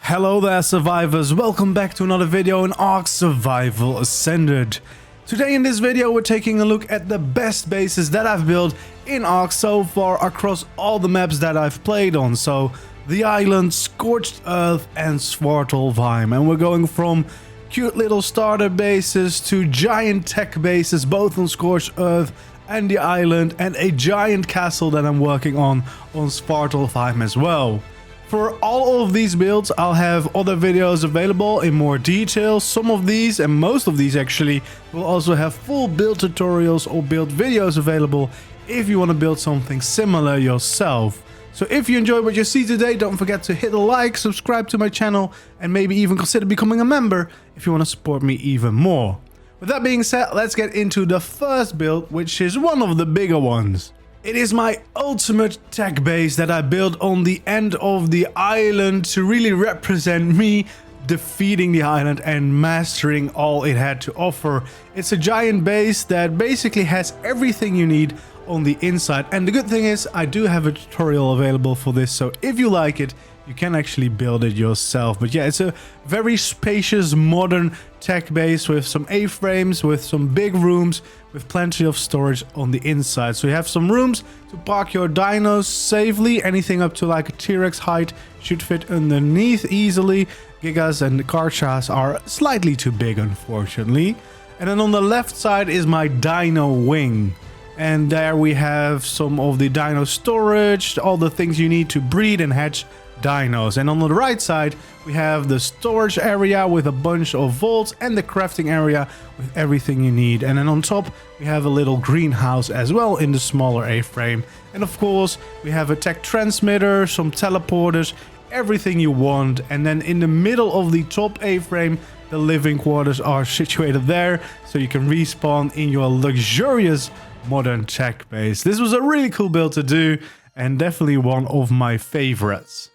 Hello there survivors, welcome back to another video in ARK Survival Ascended. Today in this video we're taking a look at the best bases that I've built in ARK so far across all the maps that I've played on. So the island, Scorched Earth and Svartalfheim, and we're going from cute little starter bases to giant tech bases both on Scorched Earth and the island, and a giant castle that I'm working on Svartalfheim as well. For all of these builds, I'll have other videos available in more detail. Some of these, and most of these actually, will also have full build tutorials or build videos available if you want to build something similar yourself. So if you enjoyed what you see today, don't forget to hit a like, subscribe to my channel, and maybe even consider becoming a member if you want to support me even more. With that being said, let's get into the first build, which is one of the bigger ones. It is my ultimate tech base that I built on the end of the island to really represent me defeating the island and mastering all it had to offer. It's a giant base that basically has everything you need on the inside. And the good thing is I do have a tutorial available for this, so if you like it, you can actually build it yourself. But yeah, it's a very spacious modern tech base with some A-frames, with some big rooms, with plenty of storage on the inside. So you have some rooms to park your dinos safely. Anything up to like a T-Rex height should fit underneath easily. Gigas and the Karchas are slightly too big, unfortunately. And then on the left side is my dino wing. And there we have some of the dino storage, all the things you need to breed and hatch dinos. And on the right side we have the storage area with a bunch of vaults and the crafting area with everything you need. And then on top we have a little greenhouse as well in the smaller A-frame. And of course we have a tech transmitter, some teleporters, everything you want. And then in the middle of the top A-frame, the living quarters are situated there, so you can respawn in your luxurious modern tech base. This was a really cool build to do and definitely one of my favorites.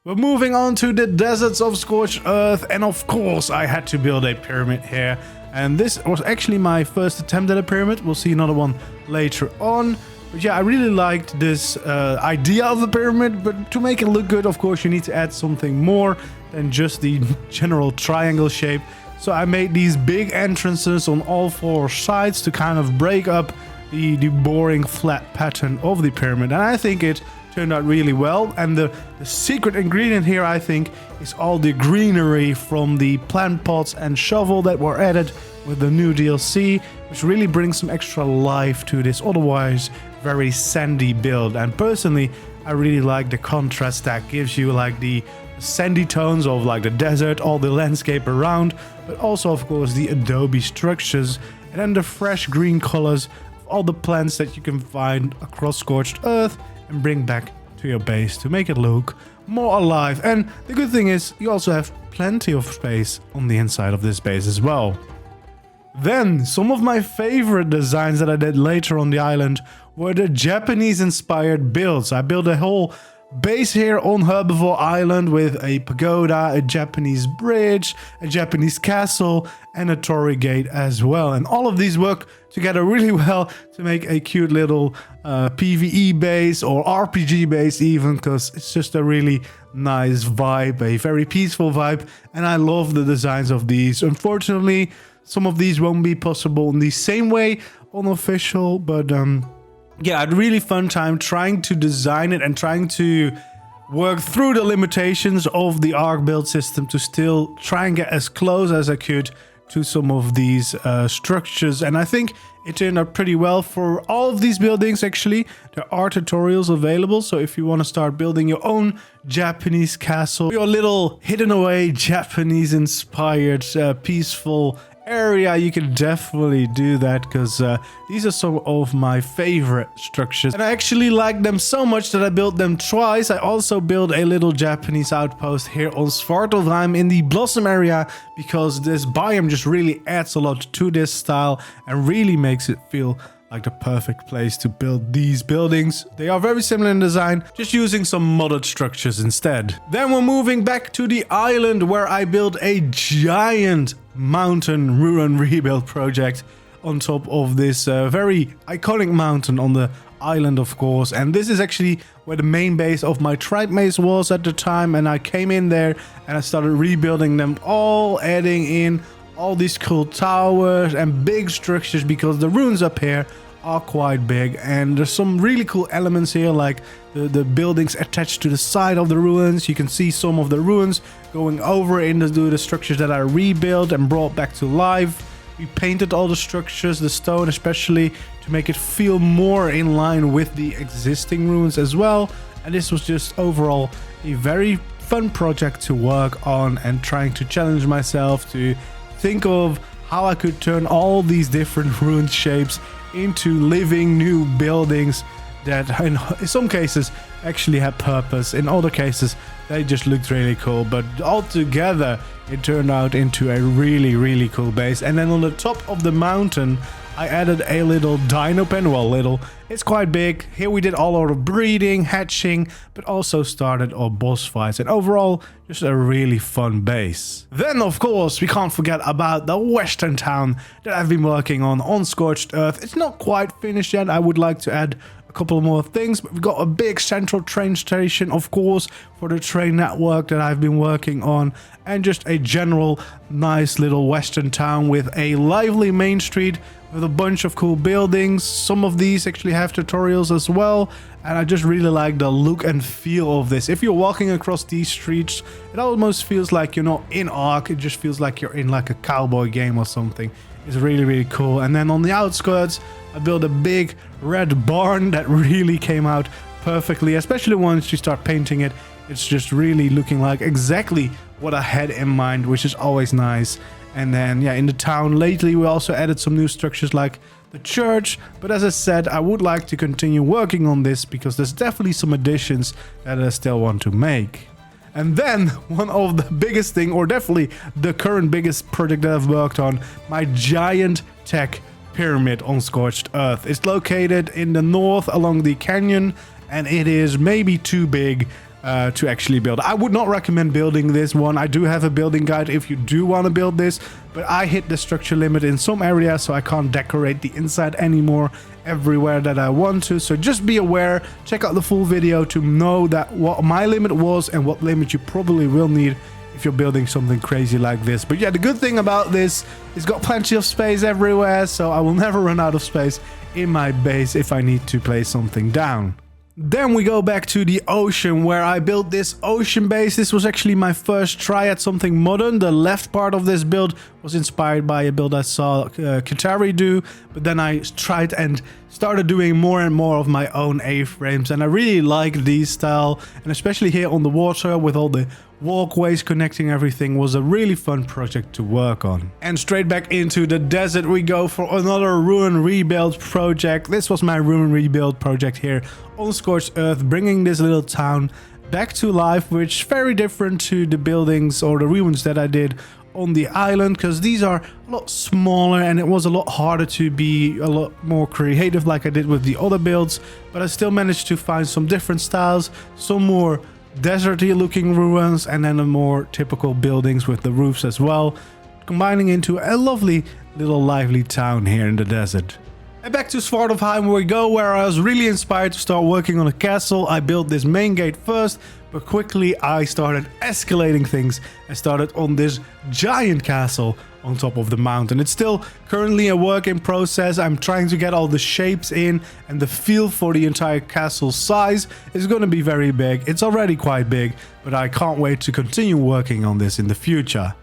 We're moving on to the deserts of Scorched Earth, and of course I had to build a pyramid here. And this was actually my first attempt at a pyramid. We'll see another one later on. But yeah, I really liked this idea of the pyramid, but to make it look good, of course, you need to add something more than just the general triangle shape. So I made these big entrances on all four sides to kind of break up the boring flat pattern of the pyramid. And I think it turned out really well. And the secret ingredient here, I think, is all the greenery from the plant pots and shovel that were added with the new DLC, which really brings some extra life to this otherwise very sandy build. And personally, I really like the contrast that gives you, like the sandy tones of like the desert, all the landscape around, but also of course the adobe structures, and then the fresh green colors of all the plants that you can find across Scorched Earth and bring back to your base to make it look more alive. And the good thing is you also have plenty of space on the inside of this base as well. Then some of my favorite designs that I did later on the island were the Japanese inspired builds. I built a whole base here on Herbivore Island with a pagoda, a Japanese bridge, a Japanese castle, and a torii gate as well. And all of these work together really well to make a cute little PvE base or RPG base even, because it's just a really nice vibe, a very peaceful vibe. And I love the designs of these. Unfortunately, some of these won't be possible in the same way on official, but yeah, I had a really fun time trying to design it and trying to work through the limitations of the ARK build system to still try and get as close as I could to some of these structures. And I think it turned out pretty well for all of these buildings. Actually, there are tutorials available, so if you want to start building your own Japanese castle, your little hidden away Japanese inspired peaceful area, you can definitely do that, because these are some of my favorite structures and I actually like them so much that I built them twice. I also built a little Japanese outpost here on Svartalfheim in the Blossom area, because this biome just really adds a lot to this style and really makes it feel like the perfect place to build these buildings. They are very similar in design, just using some modded structures instead. Then we're moving back to the island where I built a giant mountain ruin rebuild project on top of this very iconic mountain on the island, of course. And this is actually where the main base of my tribe base was at the time, and I came in there and I started rebuilding them all, adding in all these cool towers and big structures, because the ruins up here are quite big, and there's some really cool elements here, like the buildings attached to the side of the ruins. You can see some of the ruins going over into the structures that I rebuilt and brought back to life. We painted all the structures, the stone especially, to make it feel more in line with the existing ruins as well. And this was just overall a very fun project to work on, and trying to challenge myself to think of how I could turn all these different ruined shapes into living new buildings that in some cases actually had purpose. In other cases they just looked really cool, but altogether it turned out into a really cool base. And then on the top of the mountain I added a little dino pen. Well, little, it's quite big. Here we did all our breeding, hatching, but also started our boss fights, and overall just a really fun base. Then of course we can't forget about the western town that I've been working on Scorched Earth. It's not quite finished yet. I would like to add a couple more things, but we've got a big central train station, of course, for the train network that I've been working on, and just a general nice little western town with a lively main street with a bunch of cool buildings. Some of these actually have tutorials as well, and I just really like the look and feel of this. If you're walking across these streets, it almost feels like you're not in ARK. It just feels like you're in like a cowboy game or something. It's really cool. And then on the outskirts I built a big red barn that really came out perfectly, especially once you start painting it. It's just really looking like exactly what I had in mind, which is always nice. And then, yeah, in the town lately we also added some new structures like the church. But as I said, I would like to continue working on this, because there's definitely some additions that I still want to make. And then one of the biggest thing, or definitely the current biggest project that I've worked on, my giant Tek pyramid on Scorched Earth. It's located in the north along the canyon, and it is maybe too big to actually build. I would not recommend building this one. I do have a building guide if you do want to build this, but I hit the structure limit in some areas, so I can't decorate the inside anymore everywhere that I want to. So just be aware, check out the full video to know that what my limit was and what limit you probably will need if you're building something crazy like this. But yeah, the good thing about this, it's got plenty of space everywhere, so I will never run out of space in my base if I need to place something down. Then we go back to the ocean, where I built this ocean base. This was actually my first try at something modern. The left part of this build was inspired by a build I saw Katari do, but then I tried and started doing more and more of my own A-frames, and I really like these style, and especially here on the water with all the walkways connecting everything was a really fun project to work on. And straight back into the desert we go for another ruin rebuild project. This was my ruin rebuild project here on Scorched Earth, bringing this little town back to life, which is very different to the buildings or the ruins that I did on the island, because these are a lot smaller and it was a lot harder to be a lot more creative like I did with the other builds. But I still managed to find some different styles, some more deserty looking ruins, and then the more typical buildings with the roofs as well, combining into a lovely little lively town here in the desert. And back to Svartalfheim we go, where I was really inspired to start working on a castle. I built this main gate first, but quickly I started escalating things. I started on this giant castle on top of the mountain. It's still currently a work in process. I'm trying to get all the shapes in, and the feel for the entire castle size is going to be very big. It's already quite big, but I can't wait to continue working on this in the future.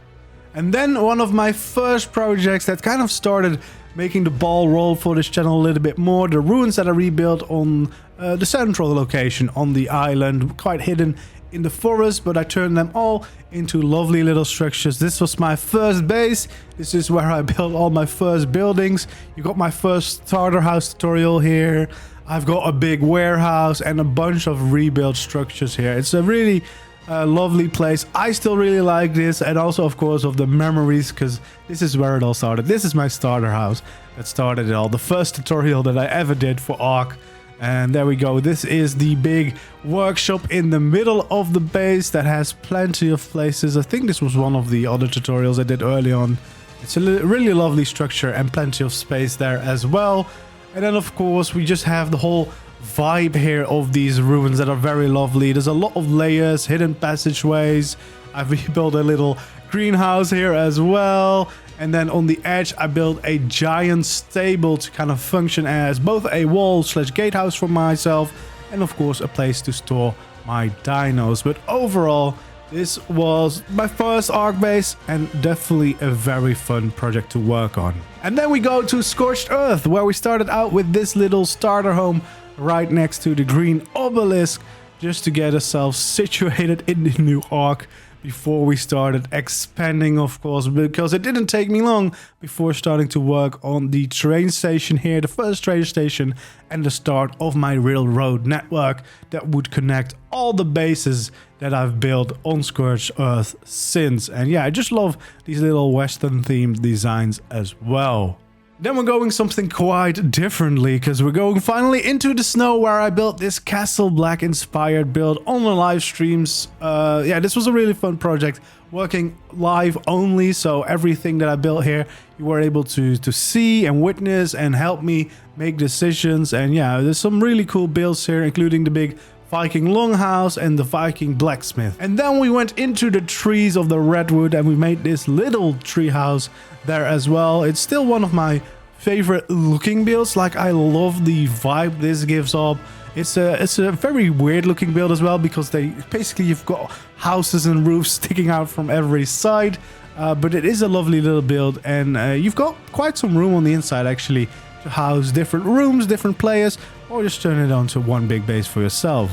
And then one of my first projects that kind of started making the ball roll for this channel a little bit more, the ruins that I rebuilt on the central location on the island, quite hidden in the forest, but I turned them all into lovely little structures. This was my first base. This is where I built all my first buildings. You got my first starter house tutorial here. I've got a big warehouse and a bunch of rebuilt structures here. It's a really lovely place. I still really like this, and also of course of the memories, because this is where it all started. This is my starter house that started it all, the first tutorial that I ever did for ARK. And there we go. This is the big workshop in the middle of the base that has plenty of places. I think this was one of the other tutorials I did early on. It's a really lovely structure and plenty of space there as well. And then of course we just have the whole vibe here of these ruins that are very lovely. There's a lot of layers, hidden passageways. I've rebuilt a little greenhouse here as well. And then on the edge, I built a giant stable to kind of function as both a wall/gatehouse for myself and of course a place to store my dinos. But overall, this was my first ARK base and definitely a very fun project to work on. And then we go to Scorched Earth, where we started out with this little starter home right next to the green obelisk, just to get ourselves situated in the new ARK before we started expanding, of course, because it didn't take me long before starting to work on the train station here, the first train station, and the start of my railroad network that would connect all the bases that I've built on Scorched Earth since. And yeah, I just love these little Western themed designs as well. Then we're going something quite differently, because we're going finally into the snow, where I built this Castle Black inspired build on the live streams. Yeah, this was a really fun project, working live only, so everything that I built here you were able to see and witness and help me make decisions. And yeah, there's some really cool builds here, including the big Viking longhouse and the Viking blacksmith. And then we went into the trees of the redwood and we made this little treehouse there as well. It's still one of my favorite looking builds. Like, I love the vibe this gives off. It's a very weird looking build as well, because you've got houses and roofs sticking out from every side, but it is a lovely little build, and you've got quite some room on the inside actually to house different rooms, different players, or just turn it onto one big base for yourself.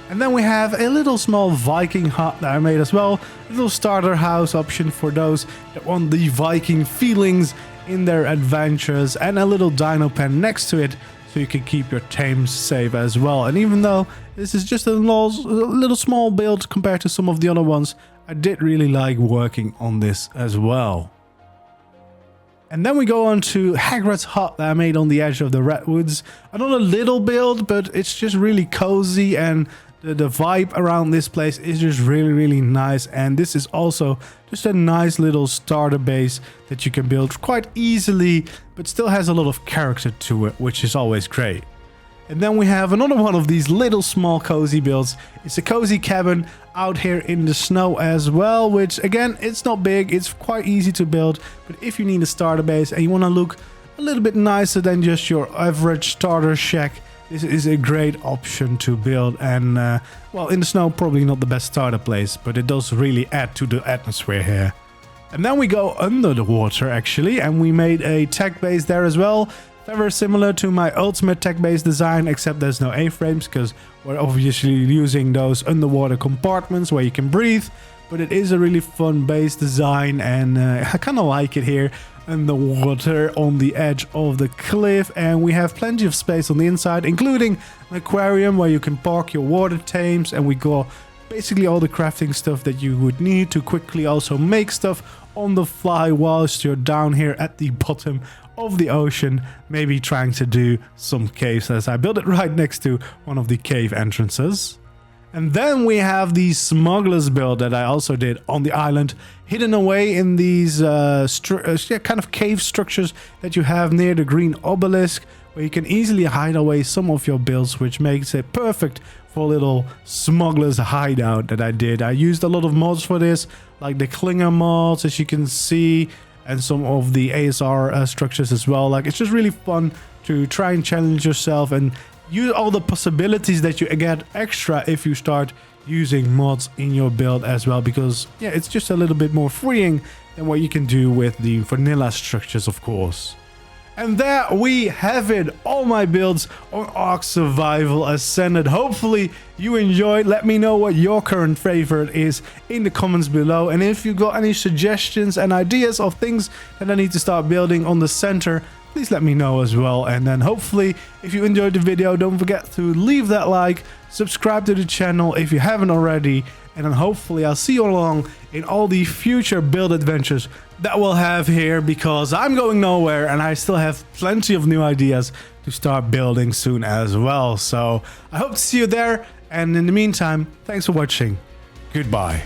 And then we have a little small Viking hut that I made as well. A little starter house option for those that want the Viking feelings in their adventures, and a little dino pen next to it so you can keep your tames safe as well. And even though this is just a little small build compared to some of the other ones, I did really like working on this as well. And then we go on to Hagrid's hut that I made on the edge of the redwoods. Another little build, but it's just really cozy, and the vibe around this place is just really nice. And this is also just a nice little starter base that you can build quite easily, but still has a lot of character to it, which is always great. And then we have another one of these little small cozy builds. It's a cozy cabin out here in the snow as well, which again, it's not big, it's quite easy to build, but if you need a starter base and you want to look a little bit nicer than just your average starter shack, this is a great option to build. And well, in the snow, probably not the best starter place, but it does really add to the atmosphere here. And then we go under the water actually, and we made a Tek Base there as well. Very similar to my ultimate Tek Base design, except there's no A-frames, because we're obviously using those underwater compartments where you can breathe. But it is a really fun base design, and I kind of like it here underwater on the edge of the cliff. And we have plenty of space on the inside, including an aquarium where you can park your water tames, and we got basically all the crafting stuff that you would need to quickly also make stuff on the fly whilst you're down here at the bottom of the ocean, maybe trying to do some caves, as I built it right next to one of the cave entrances. And then we have the Smugglers build that I also did on the island, hidden away in these kind of cave structures that you have near the green obelisk, where you can easily hide away some of your builds, which makes it perfect for a little Smuggler's hideout that I did. I used a lot of mods for this, like the Klinger mods, as you can see, and some of the ASR structures as well. Like, it's just really fun to try and challenge yourself and use all the possibilities that you get extra if you start using mods in your build as well, because yeah, it's just a little bit more freeing than what you can do with the vanilla structures, of course. And there we have it, all my builds on ARK Survival Ascended. Hopefully you enjoyed. Let me know what your current favorite is in the comments below. And if you got any suggestions and ideas of things that I need to start building on the center, please let me know as well. And then hopefully, if you enjoyed the video, don't forget to leave that like, subscribe to the channel if you haven't already, and then hopefully I'll see you along in all the future build adventures that we'll have here, because I'm going nowhere and I still have plenty of new ideas to start building soon as well. So I hope to see you there, and in the meantime, thanks for watching. Goodbye.